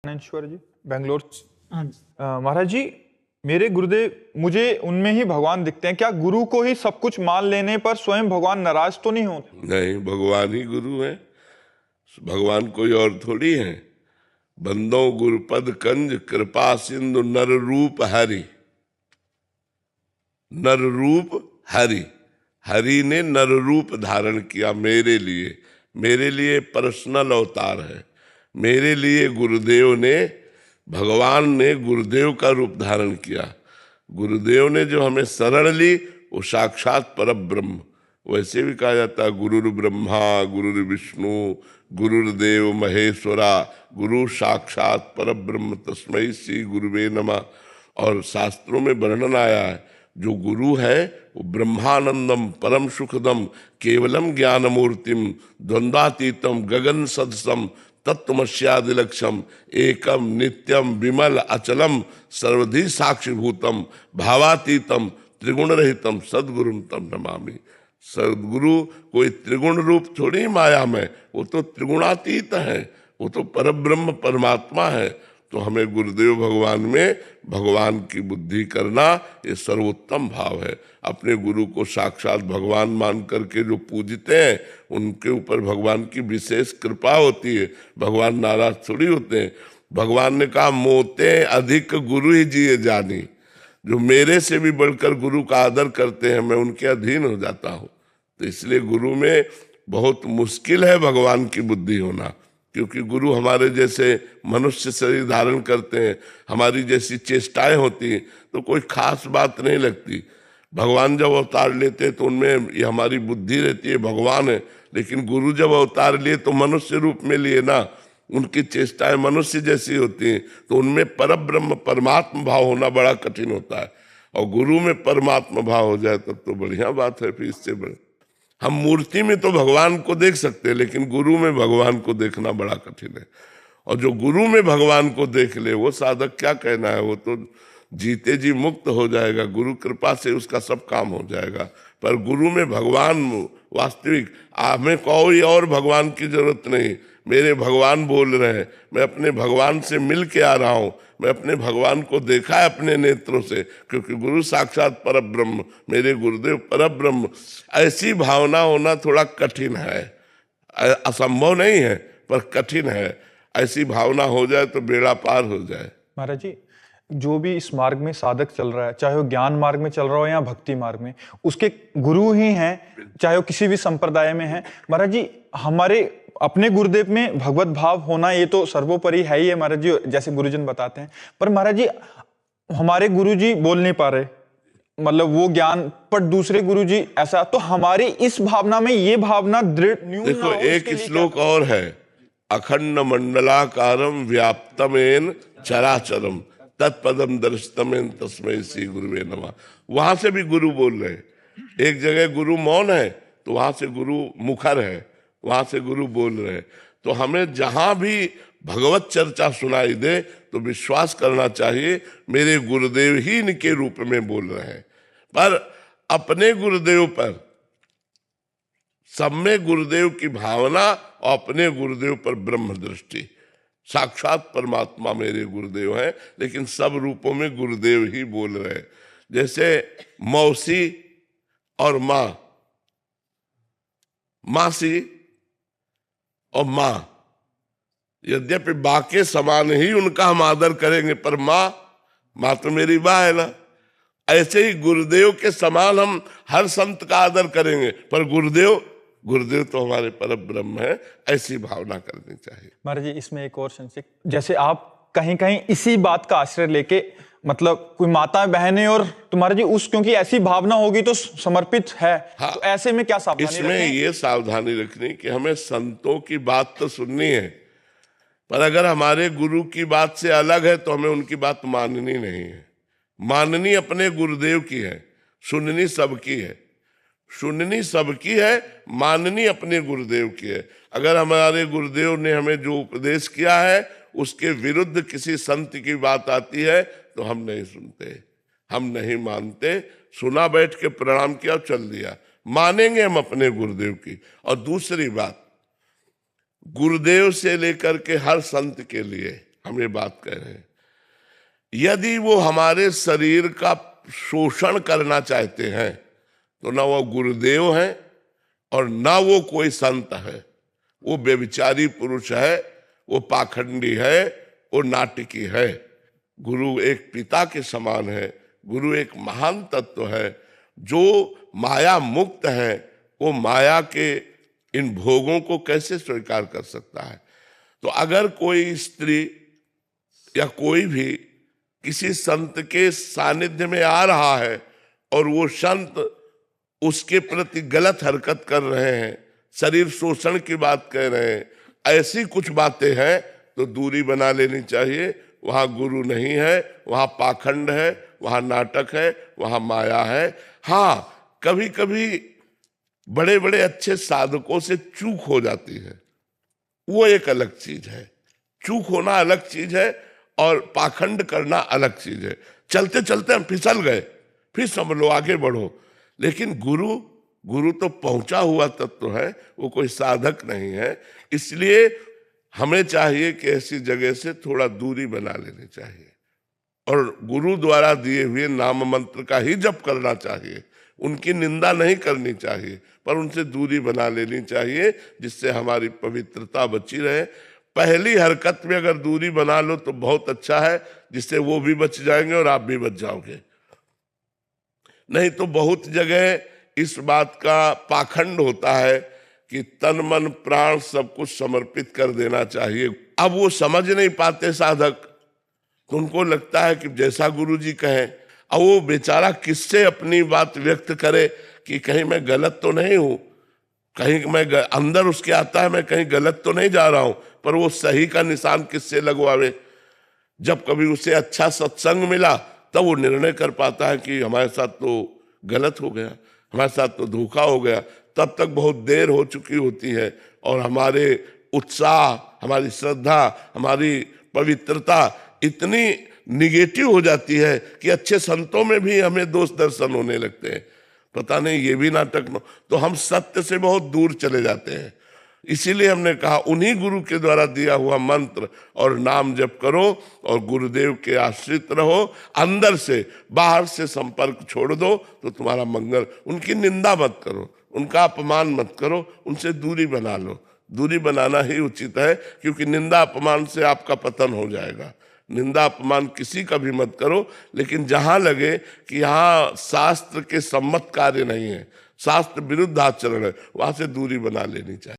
ज्ञानेश्वर जी, बेंगलोर। हाँ जी। महाराज जी, मेरे गुरुदेव मुझे उनमें ही भगवान दिखते हैं। क्या गुरु को ही सब कुछ मान लेने पर स्वयं भगवान नाराज तो नहीं होते? नहीं, भगवान ही गुरु है। भगवान कोई और थोड़ी है। बंदो गुरुपद कंज कृपा सिंधु नर रूप हरि। नर रूप हरि, हरि ने नर रूप धारण किया मेरे लिए पर्सनल अवतार है। मेरे लिए गुरुदेव ने, भगवान ने गुरुदेव का रूप धारण किया। गुरुदेव ने जो हमें शरण ली वो साक्षात परब्रह्म। वैसे भी कहा जाता है गुरुर् ब्रह्मा गुरुर्विष्णु गुरुर्देव महेश्वरा गुरु साक्षात परब्रह्म तस्मै श्री गुरुवे नमः। और शास्त्रों में वर्णन आया है जो गुरु है वो ब्रह्मानंदम परम सुखदम केवलम ज्ञानमूर्तिम द्वंद्वातीतम गगन सदसम तत्वमस्यादिलक्षम एकम नित्यम विमल अचलम सर्वधि साक्षिभूतम भावातीतम त्रिगुण रहितम सद्गुरुम तम नमामि। सद्गुरु कोई त्रिगुण रूप थोड़ी माया में, वो तो त्रिगुणातीत है, वो तो परब्रह्म परमात्मा है। तो हमें गुरुदेव भगवान में भगवान की बुद्धि करना ये सर्वोत्तम भाव है। अपने गुरु को साक्षात भगवान मान करके जो पूजते हैं उनके ऊपर भगवान की विशेष कृपा होती है। भगवान नाराज थोड़ी होते हैं। भगवान ने कहा मोते अधिक गुरु ही जिए जानी। जो मेरे से भी बढ़कर गुरु का आदर करते हैं मैं उनके अधीन हो जाता हूँ। तो इसलिए गुरु में बहुत मुश्किल है भगवान की बुद्धि होना, क्योंकि गुरु हमारे जैसे मनुष्य शरीर धारण करते हैं, हमारी जैसी चेष्टाएं होती हैं, तो कोई खास बात नहीं लगती। भगवान जब अवतार लेते तो उनमें ये हमारी बुद्धि रहती है भगवान है, लेकिन गुरु जब अवतार लिए तो मनुष्य रूप में लिए ना, उनकी चेष्टाएं मनुष्य जैसी होती हैं, तो उनमें परब्रह्म परमात्मा भाव होना बड़ा कठिन होता है। और गुरु में परमात्मा भाव हो जाए तब तो बढ़िया बात है। फिर इससे बड़े हम मूर्ति में तो भगवान को देख सकते हैं, लेकिन गुरु में भगवान को देखना बड़ा कठिन है। और जो गुरु में भगवान को देख ले वो साधक क्या कहना है, वो तो जीते जी मुक्त हो जाएगा। गुरु कृपा से उसका सब काम हो जाएगा। पर गुरु में भगवान वास्तविक, हमें कोई और भगवान की जरूरत नहीं। मेरे भगवान बोल रहे हैं, मैं अपने भगवान से मिल के आ रहा हूँ। मैं अपने भगवान को देखा है अपने नेत्रों से, क्योंकि गुरु साक्षात परब्रह्म, मेरे गुरुदेव परब्रह्म। ऐसी भावना होना थोड़ा कठिन है, असंभव नहीं है पर कठिन है। ऐसी भावना हो जाए तो बेड़ा पार हो जाए। महाराज जी, जो भी इस मार्ग में साधक चल रहा है, चाहे वो ज्ञान मार्ग में चल रहा हो या भक्ति मार्ग में, उसके गुरु ही हैं, चाहे वो किसी भी संप्रदाय में है। महाराज जी, हमारे अपने गुरुदेव में भगवत भाव होना ये तो सर्वोपरि है ही है महाराज जी, जैसे गुरुजन बताते हैं। पर महाराज जी, हमारे गुरु जी बोल नहीं पा रहे, मतलब वो ज्ञान, पर दूसरे गुरु जी ऐसा, तो हमारी इस भावना में ये भावना दृढ़ न्यून देखो, ना हो, एक श्लोक और है, अखंड मंडलाकारम व्याप्तमेन चराचरम तत्पदम दर्शतमेन तस्मै श्री गुरुवे नमः। वहां से भी गुरु बोल रहे हैं। एक जगह गुरु मौन है तो वहां से गुरु मुखर है, वहां से गुरु बोल रहे हैं। तो हमें जहां भी भगवत चर्चा सुनाई दे तो विश्वास करना चाहिए मेरे गुरुदेव ही इनके रूप में बोल रहे हैं। पर अपने गुरुदेव पर, सब में गुरुदेव की भावना और अपने गुरुदेव पर ब्रह्म दृष्टि। साक्षात परमात्मा मेरे गुरुदेव हैं, लेकिन सब रूपों में गुरुदेव ही बोल रहे हैं। जैसे मौसी और माँ, मासी और माँ, यद्यपि बा के समान ही उनका हम आदर करेंगे, पर माँ तो मेरी बा है ना। ऐसे ही गुरुदेव के समान हम हर संत का आदर करेंगे, पर गुरुदेव तो हमारे परम ब्रह्म है। ऐसी भावना करनी चाहिए। महाराज जी, इसमें एक और संशय, जैसे आप कहीं कहीं इसी बात का आश्रय लेके, मतलब कोई माता बहनें और तुम्हारे जी उस, क्योंकि ऐसी भावना होगी तो समर्पित है। हाँ, तो ऐसे में क्या सावधानी इसमें रखें? ये सावधानी रखनी कि हमें संतों की बात तो सुननी है, पर अगर हमारे गुरु की बात से अलग है तो हमें उनकी बात माननी नहीं है। माननी अपने गुरुदेव की है, सुननी सबकी है। सुननी सबकी है, माननी अपने गुरुदेव की है। अगर हमारे गुरुदेव ने हमें जो उपदेश किया है उसके विरुद्ध किसी संत की बात आती है तो हम नहीं सुनते, हम नहीं मानते। सुना, बैठ के प्रणाम किया, चल दिया। मानेंगे हम अपने गुरुदेव की। और दूसरी बात, गुरुदेव से लेकर के हर संत के लिए, हम ये बात कह रहे हैं। यदि वो हमारे शरीर का शोषण करना चाहते हैं तो ना वो गुरुदेव हैं और ना वो कोई संत है। वो व्यभिचारी पुरुष है, वो पाखंडी है, वो नाटकी है। गुरु एक पिता के समान है, गुरु एक महान तत्व है जो माया मुक्त है। वो माया के इन भोगों को कैसे स्वीकार कर सकता है? तो अगर कोई स्त्री या कोई भी किसी संत के सानिध्य में आ रहा है और वो संत उसके प्रति गलत हरकत कर रहे हैं, शरीर शोषण की बात कह रहे हैं, ऐसी कुछ बातें हैं, तो दूरी बना लेनी चाहिए। वहां गुरु नहीं है, वहां पाखंड है, वहां नाटक है, वहां माया है। हाँ, कभी कभी बड़े बड़े अच्छे साधकों से चूक हो जाती है, वो एक अलग चीज है। चूक होना अलग चीज है और पाखंड करना अलग चीज है। चलते चलते हम फिसल गए, फिर समझ लो आगे बढ़ो। लेकिन गुरु तो पहुंचा हुआ तत्व है, वो कोई साधक नहीं है। इसलिए हमें चाहिए कि ऐसी जगह से थोड़ा दूरी बना लेनी चाहिए और गुरु द्वारा दिए हुए नाम मंत्र का ही जप करना चाहिए। उनकी निंदा नहीं करनी चाहिए, पर उनसे दूरी बना लेनी चाहिए, जिससे हमारी पवित्रता बची रहे। पहली हरकत में अगर दूरी बना लो तो बहुत अच्छा है, जिससे वो भी बच जाएंगे और आप भी बच जाओगे। नहीं तो बहुत जगह इस बात का पाखंड होता है कि तन मन प्राण सब कुछ समर्पित कर देना चाहिए। अब वो समझ नहीं पाते साधक, तो उनको लगता है कि जैसा गुरुजी कहें। अब वो बेचारा किससे अपनी बात व्यक्त करे कि कहीं मैं गलत तो नहीं हूं, कहीं मैं अंदर उसके आता है मैं कहीं गलत तो नहीं जा रहा हूं, पर वो सही का निशान किससे लगवावे? जब कभी उसे अच्छा सत्संग मिला तब वो निर्णय कर पाता है कि हमारे साथ तो गलत हो गया, हमारे साथ तो धोखा हो गया। तब तक बहुत देर हो चुकी होती है और हमारे उत्साह, हमारी श्रद्धा, हमारी पवित्रता इतनी निगेटिव हो जाती है कि अच्छे संतों में भी हमें दोष दर्शन होने लगते हैं। पता नहीं ये भी नाटक न, तो हम सत्य से बहुत दूर चले जाते हैं। इसीलिए हमने कहा उन्हीं गुरु के द्वारा दिया हुआ मंत्र और नाम जप करो और गुरुदेव के आश्रित रहो। अंदर से, बाहर से संपर्क छोड़ दो तो तुम्हारा मंगल। उनकी निंदा मत करो, उनका अपमान मत करो, उनसे दूरी बना लो। दूरी बनाना ही उचित है, क्योंकि निंदा अपमान से आपका पतन हो जाएगा। निंदा अपमान किसी का भी मत करो, लेकिन जहां लगे कि यहाँ शास्त्र के सम्मत कार्य नहीं है, शास्त्र विरुद्ध आचरण है, वहां से दूरी बना लेनी चाहिए।